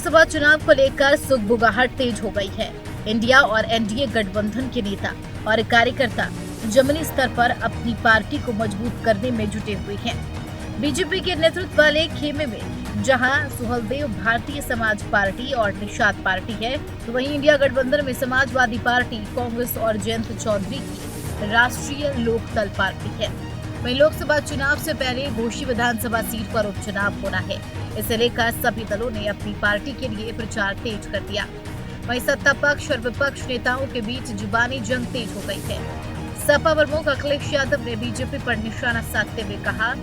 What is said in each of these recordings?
लोकसभा चुनाव को लेकर सुगबुगाहट तेज हो गई है। इंडिया और एनडीए गठबंधन के नेता और कार्यकर्ता जमीनी स्तर पर अपनी पार्टी को मजबूत करने में जुटे हुए हैं। बीजेपी के नेतृत्व वाले खेमे में जहां सुहलदेव भारतीय समाज पार्टी और निषाद पार्टी है, तो वहीं इंडिया गठबंधन में समाजवादी पार्टी, कांग्रेस और जयंत चौधरी की राष्ट्रीय लोकदल पार्टी है। वहीं लोकसभा चुनाव से पहले घोसी विधानसभा सीट पर उपचुनाव होना है। इसे लेकर सभी दलों ने अपनी पार्टी के लिए प्रचार तेज कर दिया। वहीं सत्ता पक्ष और विपक्ष नेताओं के बीच जुबानी जंग तेज हो गई है। सपा प्रमुख अखिलेश यादव ने बीजेपी पर निशाना साधते हुए कहा,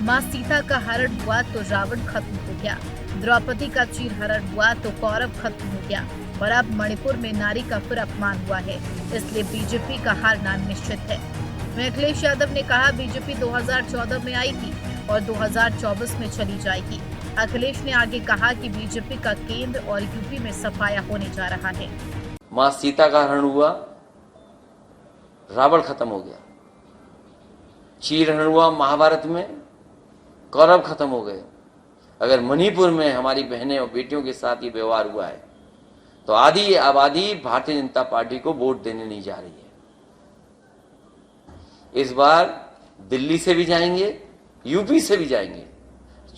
मां सीता का हरण हुआ तो रावण खत्म हो गया, द्रौपदी का चीर हरण हुआ तो कौरव खत्म हो गया और अब मणिपुर में नारी का फिर अपमान हुआ है, इसलिए बीजेपी का हारना निश्चित है। वहीं अखिलेश यादव ने कहा, बीजेपी 2014 में आई थी और 2024 में चली जाएगी। अखिलेश ने आगे कहा कि बीजेपी का केंद्र और यूपी में सफाया होने जा रहा है। मां सीता का हरण हुआ, रावण खत्म हो गया, चीर हरण हुआ महाभारत में, कौरव खत्म हो गए। अगर मणिपुर में हमारी बहनें और बेटियों के साथ ये व्यवहार हुआ है तो आधी आबादी भारतीय जनता पार्टी को वोट देने नहीं जा रही है। इस बार दिल्ली से भी जाएंगे, यूपी से भी जाएंगे।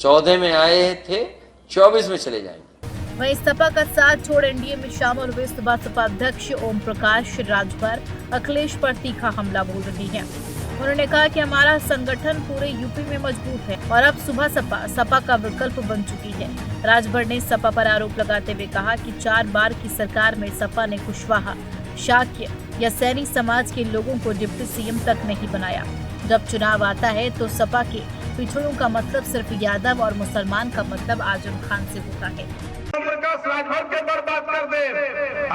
14 में आए थे, 24 में चले जाएंगे। वहीं सपा का साथ छोड़ एनडीए में शामिल हुए सपा अध्यक्ष ओम प्रकाश राजभर अखिलेश पर तीखा हमला बोल रही हैं। उन्होंने कहा कि हमारा संगठन पूरे यूपी में मजबूत है और अब सुबह सपा का विकल्प बन चुकी है। राजभर ने सपा पर आरोप लगाते हुए कहा कि 4 बार की सरकार में सपा ने कुशवाहा, शाक्य या सैनी समाज के लोगों को डिप्टी सीएम तक नहीं बनाया। जब चुनाव आता है तो सपा के पिछड़ों का मतलब सिर्फ यादव और मुसलमान का मतलब आजम खान से होता है। ओम प्रकाश राजभर के बर्बाद कर दे।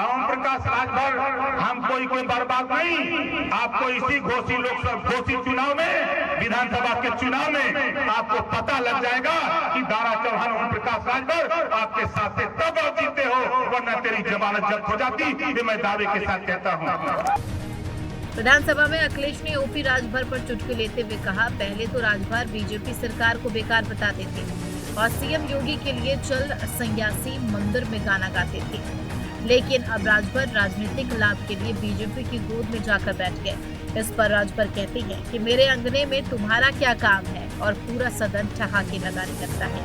ओम प्रकाश राजभर हम कोई के बर्बाद नहीं। आपको इसी घोसी चुनाव में, विधानसभा के चुनाव में आपको पता लग जाएगा कि दारा चौहान ओम प्रकाश राजभर आपके साथ से तब आप जीते हो, वरना तेरी जमानत जब्त हो जाती। ये मैं दावे के साथ कहता हूँ। विधानसभा में अखिलेश ने ओपी राजभर पर चुटकी लेते हुए कहा, पहले तो राजभर बीजेपी सरकार को बेकार बताते थे और सीएम योगी के लिए चल संन्यासी मंदिर में गाना गाते थे, लेकिन अब राजभर राजनीतिक लाभ के लिए बीजेपी की गोद में जाकर बैठ गए। इस पर राजभर कहते हैं कि मेरे अंगने में तुम्हारा क्या काम है, और पूरा सदन ठहाके लगाने लगता है।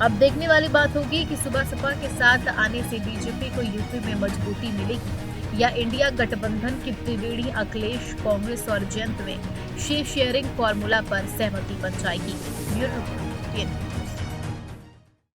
अब देखने वाली बात होगी कि सुबह सपा के साथ आने से बीजेपी को यूपी में मजबूती मिलेगी या इंडिया गठबंधन की त्रिवेणी अखिलेश, कांग्रेस और जयंत में शेयरिंग फॉर्मूला पर सहमति बन जाएगी। Bureau report.